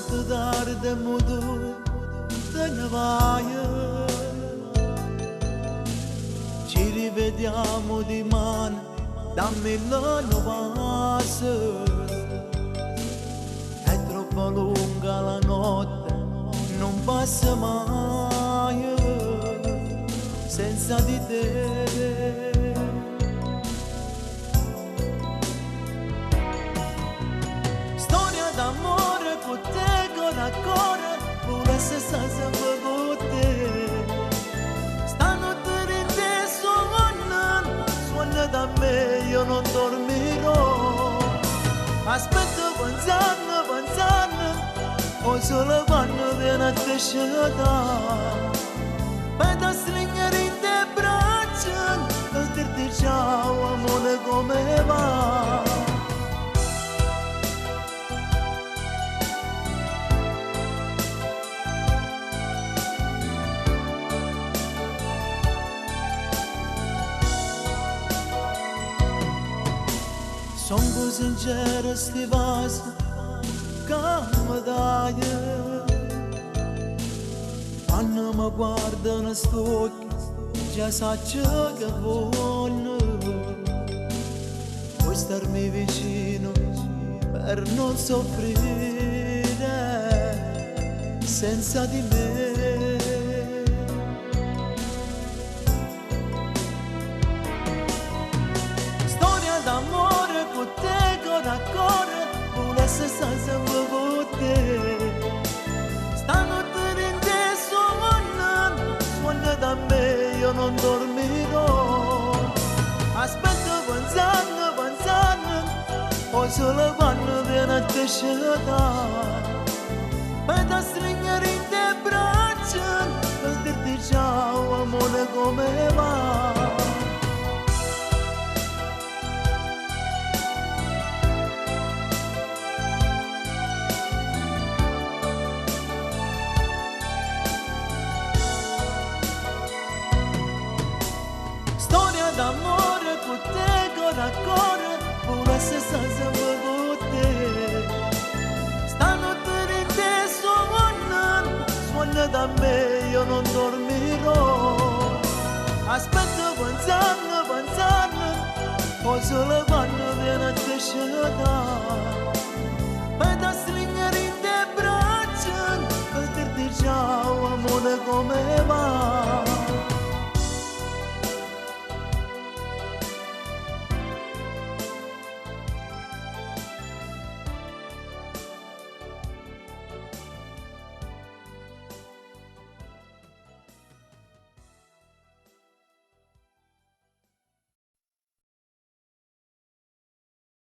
te dar de mudu te navaia. Ci rivediamo di mano, dammi la novasa. È troppo lunga la notte, non passa mai senza di te. Storia d'amore con te, con la cuore, pure se senza con te. Stanotte in te suona da me, io non dormirò. Aspetto pensando, poi solo quando viene a te scelta. Per da stringere in te braccia, per dirti ciao amore come va. Sono così sincero sti vasi che mi dai. Quando mi guardano sti occhi già so ciò che voglio. Vuoi starmi vicino per non soffrire senza di me. Storia d'amore con te, con la cuore, pure se senza con te. Stanotte in te suona da me, io non dormirò. Aspetto pensando, poi solo quando viene a te scelta. Per da stringere in te braccia, per dirti ciao amore come va. Storia d'amore con te, con la cuore, pure se senza con te. Stanotte in te suona da me, io non dormirò. Aspetto pensando, poi solo quando viene a te scelta.